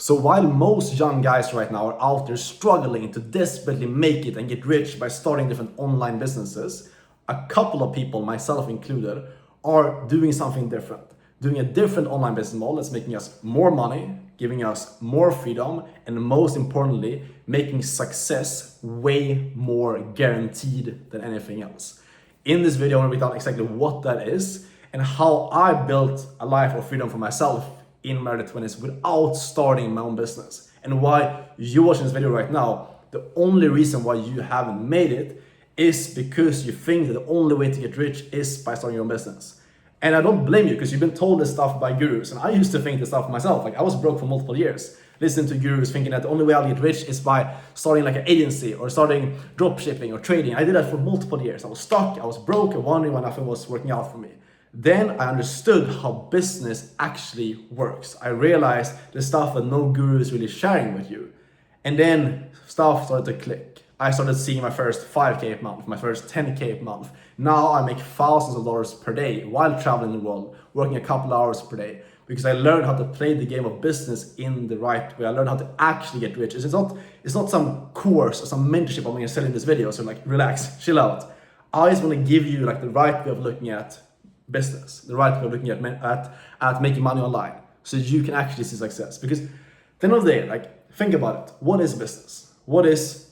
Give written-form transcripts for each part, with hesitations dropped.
So while most young guys right now are out there struggling to desperately make it and get rich by starting different online businesses, a couple of people, myself included, are doing something different. Doing a different online business model that's making us more money, giving us more freedom, and most importantly, making success way more guaranteed than anything else. In this video, I'm going to break down exactly what that is and how I built a life of freedom for myself in my early 20s without starting my own business. And why you're watching this video right now, the only reason why you haven't made it is because you think that the only way to get rich is by starting your own business. And I don't blame you because you've been told this stuff by gurus. And I used to think this stuff myself. Like I was broke for multiple years, listening to gurus thinking that the only way I'll get rich is by starting like an agency or starting drop shipping or trading. I did that for multiple years. I was stuck, I was broke and wondering why nothing was working out for me. Then I understood how business actually works. I realized the stuff that no guru is really sharing with you. And then stuff started to click. I started seeing my first 5K a month, my first 10K a month. Now I make thousands of dollars per day while traveling the world, working a couple hours per day, because I learned how to play the game of business in the right way. I learned how to actually get rich. It's not some course or some mentorship I'm going to sell in this video. So like relax, chill out. I just want to give you like the right way of looking at business, the right way of looking at making money online, so you can actually see success. Because at the end of the day, like think about it. What is business? What is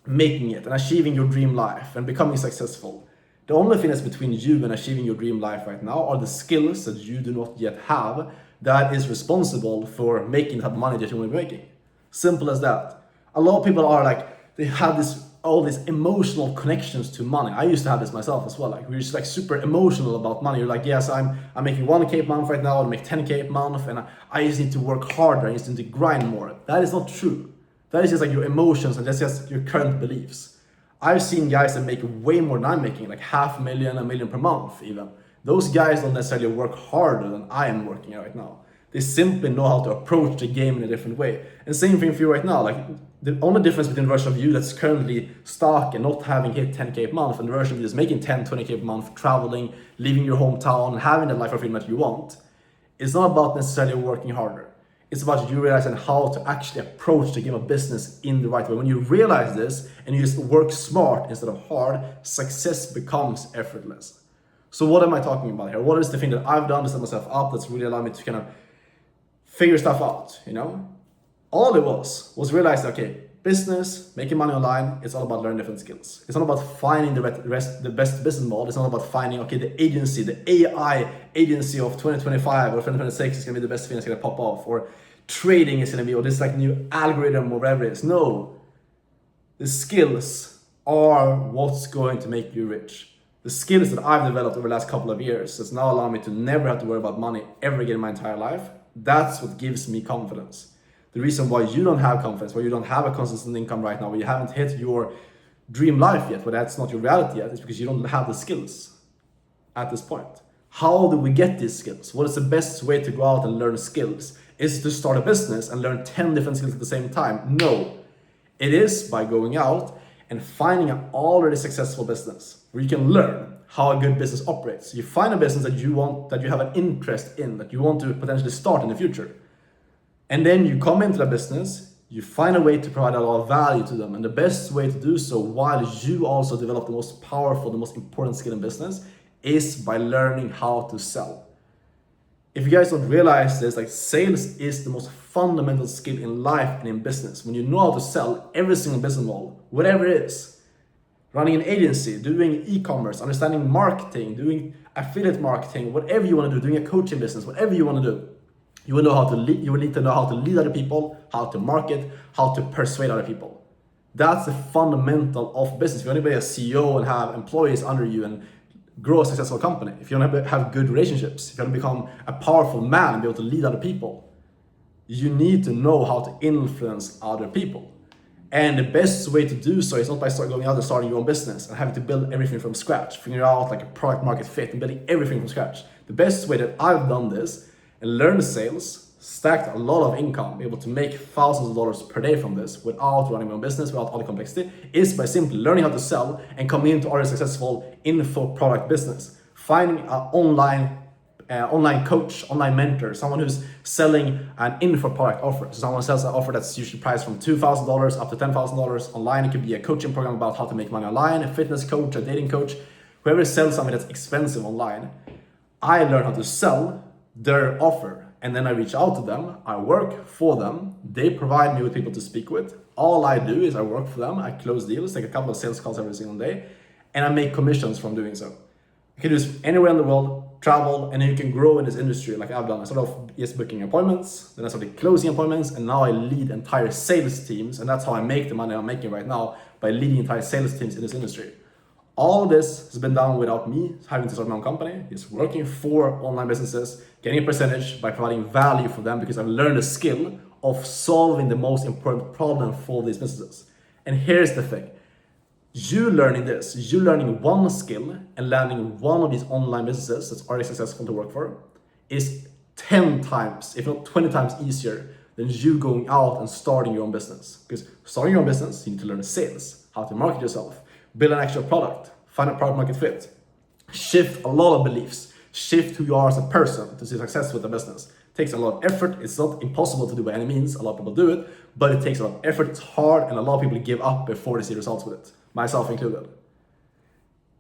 making it and achieving your dream life and becoming successful? The only thing that's between you and achieving your dream life right now are the skills that you do not yet have that is responsible for making the type of money that you want to be making. Simple as that. A lot of people are like, they have all these emotional connections to money. I used to have this myself as well. Like we're just like super emotional about money. You're like, yes, I'm making 1K a month right now, I make 10K a month, and I just need to work harder, I just need to grind more. That is not true. That is just like your emotions and that's just your current beliefs. I've seen guys that make way more than I'm making, like $500,000, $1 million per month even. Those guys don't necessarily work harder than I am working right now. They simply know how to approach the game in a different way. And same thing for you right now. Like the only difference between the version of you that's currently stuck and not having hit 10K a month and the version of you that's making 10, 20K a month, traveling, leaving your hometown, and having the life of freedom that you want, is not about necessarily working harder. It's about you realizing how to actually approach the game of business in the right way. When you realize this and you just work smart instead of hard, success becomes effortless. So what am I talking about here? What is the thing that I've done to set myself up that's really allowed me to kind of figure stuff out, you know? All it was realize, okay, business, making money online, it's all about learning different skills. It's not about finding the best business model. It's not about finding, okay, the agency, the AI agency of 2025 or 2026 is gonna be the best thing that's gonna pop off, or trading is gonna be, or this like new algorithm or whatever it is. No, the skills are what's going to make you rich. The skills that I've developed over the last couple of years that's now allowing me to never have to worry about money ever again in my entire life, that's what gives me confidence. The reason why you don't have confidence, why you don't have a consistent income right now, why you haven't hit your dream life yet, why that's not your reality yet, is because you don't have the skills at this point. How do we get these skills? What is the best way to go out and learn skills? Is it to start a business and learn 10 different skills at the same time? No. It is by going out and finding an already successful business where you can learn how a good business operates. You find a business that you want, that you have an interest in, that you want to potentially start in the future. And then you come into the business, you find a way to provide a lot of value to them. And the best way to do so while you also develop the most powerful, the most important skill in business is by learning how to sell. If you guys don't realize this, like sales is the most fundamental skill in life and in business. When you know how to sell every single business model, whatever it is, running an agency, doing e-commerce, understanding marketing, doing affiliate marketing, whatever you want to do, doing a coaching business, whatever you want to do, you will know how to lead. You will need to know how to lead other people, how to market, how to persuade other people. That's the fundamental of business. If you want to be a CEO and have employees under you and grow a successful company, if you want to have good relationships, if you want to become a powerful man and be able to lead other people, you need to know how to influence other people. And the best way to do so is not by going out and starting your own business and having to build everything from scratch, figure out like a product market fit and building everything from scratch. The best way that I've done this and learned sales, stacked a lot of income, be able to make thousands of dollars per day from this without running my own business, without all the complexity, is by simply learning how to sell and coming into already successful info product business. Finding an online online coach, online mentor, someone who's selling an info product offer. So someone sells an offer that's usually priced from $2,000 up to $10,000 online. It could be a coaching program about how to make money online, a fitness coach, a dating coach, whoever sells something that's expensive online. I learn how to sell their offer, and then I reach out to them, I work for them, they provide me with people to speak with. All I do is I work for them, I close deals, take a couple of sales calls every single day, and I make commissions from doing so. You can do this anywhere in the world, travel, and then you can grow in this industry like I've done. I started off just booking appointments, then I started closing appointments, and now I lead entire sales teams, and that's how I make the money I'm making right now, by leading entire sales teams in this industry. All this has been done without me having to start my own company. It's working for online businesses, getting a percentage by providing value for them because I've learned a skill of solving the most important problem for these businesses. And here's the thing. You learning this, you learning one skill and landing one of these online businesses that's already successful to work for is 10 times, if not 20 times easier than you going out and starting your own business. Because starting your own business, you need to learn sales, how to market yourself, build an actual product, find a product market fit, shift a lot of beliefs, shift who you are as a person to see success with the business. It takes a lot of effort. It's not impossible to do by any means. A lot of people do it, but it takes a lot of effort. It's hard, and a lot of people give up before they see results with it, myself included.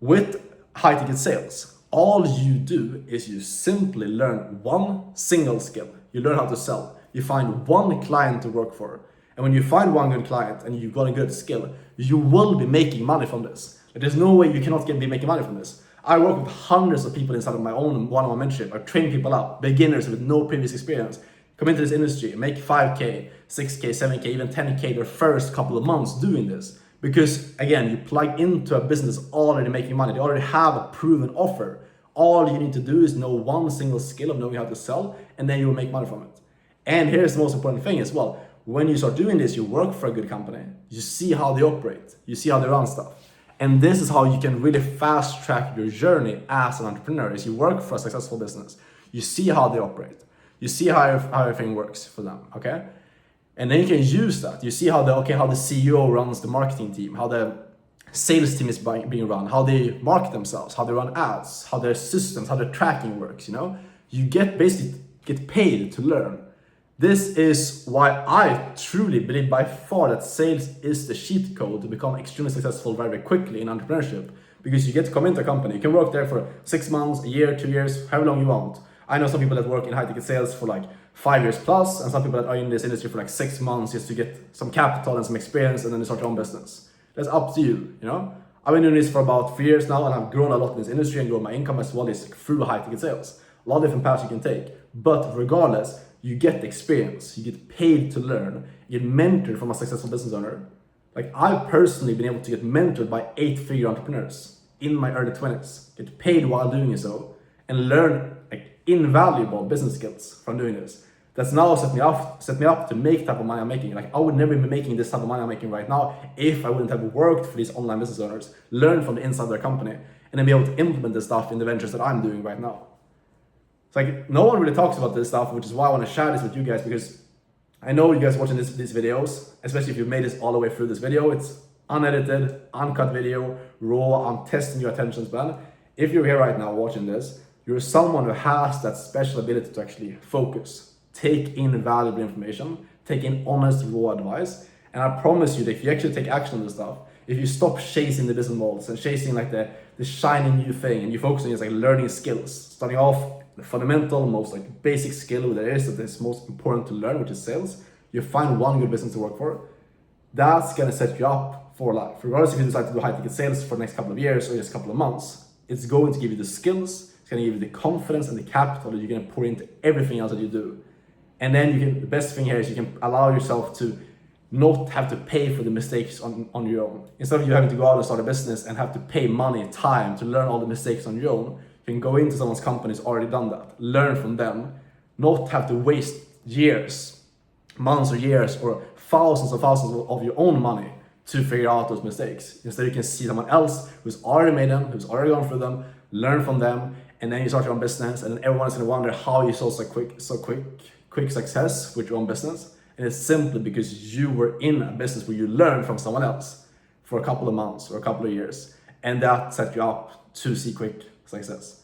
With high ticket sales, all you do is you simply learn one single skill. You learn how to sell. You find one client to work for. And when you find one good client and you've got a good skill, you will be making money from this. There's no way you cannot be making money from this. I work with hundreds of people inside of my own one-on-one mentorship. I train people up, beginners with no previous experience, come into this industry, make 5K, 6K, 7K, even 10K their first couple of months doing this. Because again, you plug into a business already making money. They already have a proven offer. All you need to do is know one single skill of knowing how to sell, and then you will make money from it. And here's the most important thing as well. When you start doing this, you work for a good company, you see how they operate, you see how they run stuff. And this is how you can really fast track your journey as an entrepreneur. Is you work for a successful business, you see how they operate, you see how everything works for them, okay? And then you can use that. You see how the CEO runs the marketing team, how the sales team is being run, how they market themselves, how they run ads, how their systems, how their tracking works, you know? You basically get paid to learn. This is why I truly believe by far that sales is the cheat code to become extremely successful very, very quickly in entrepreneurship. Because you get to come into a company, you can work there for 6 months, a year, 2 years, however long you want. I know some people that work in high ticket sales for like 5 years plus, and some people that are in this industry for like 6 months just to get some capital and some experience, and then they start their own business. That's up to you, you know? I've been doing this for about 3 years now, and I've grown a lot in this industry and grown my income as well is through high ticket sales. A lot of different paths you can take, but regardless, you get experience, you get paid to learn, you get mentored from a successful business owner. Like I've personally been able to get mentored by 8-figure entrepreneurs in my early 20s, get paid while doing so, and learn like invaluable business skills from doing this. That's now set me up to make the type of money I'm making. Like I would never be making this type of money I'm making right now if I wouldn't have worked for these online business owners, learn from the inside of their company, and then be able to implement this stuff in the ventures that I'm doing right now. It's like no one really talks about this stuff, which is why I want to share this with you guys, because I know you guys watching these videos, especially if you've made this all the way through this video. It's unedited, uncut video, raw. I'm testing your attention span. If you're here right now watching this, you're someone who has that special ability to actually focus, take in valuable information, take in honest, raw advice. And I promise you that if you actually take action on this stuff, if you stop chasing the business models and chasing like the shiny new thing, and you focus on just like learning skills, starting off the fundamental, most like basic skill that is most important to learn, which is sales, you find one good business to work for, that's gonna set you up for life. Regardless if you decide to do high ticket sales for the next couple of years or just a couple of months, it's going to give you the skills, it's gonna give you the confidence and the capital that you're gonna pour into everything else that you do. And then the best thing here is you can allow yourself to not have to pay for the mistakes on your own. Instead of you having to go out and start a business and have to pay money, time to learn all the mistakes on your own, you can go into someone's company who's already done that, learn from them, not have to waste years, months or years, or thousands of your own money to figure out those mistakes. Instead, you can see someone else who's already made them, who's already gone through them, learn from them, and then you start your own business, and then everyone's gonna wonder how you saw quick success with your own business. And it's simply because you were in a business where you learned from someone else for a couple of months or a couple of years, and that set you up to see quick success.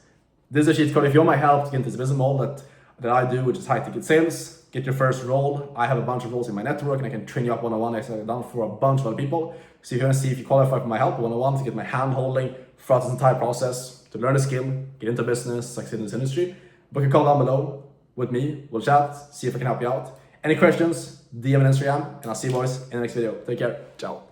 This is a cheat code if you want my help to get into this business model that I do, which is high ticket sales. Get your first role. I have a bunch of roles in my network and I can train you up one-on-one. I've done for a bunch of other people. So if you want to see if you qualify for my help one-on-one, to get my hand holding throughout this entire process, to learn a skill, get into business, succeed in this industry, book a call down below with me. We'll chat, see if I can help you out. Any questions, DM on Instagram, and I'll see you boys in the next video. Take care. Ciao.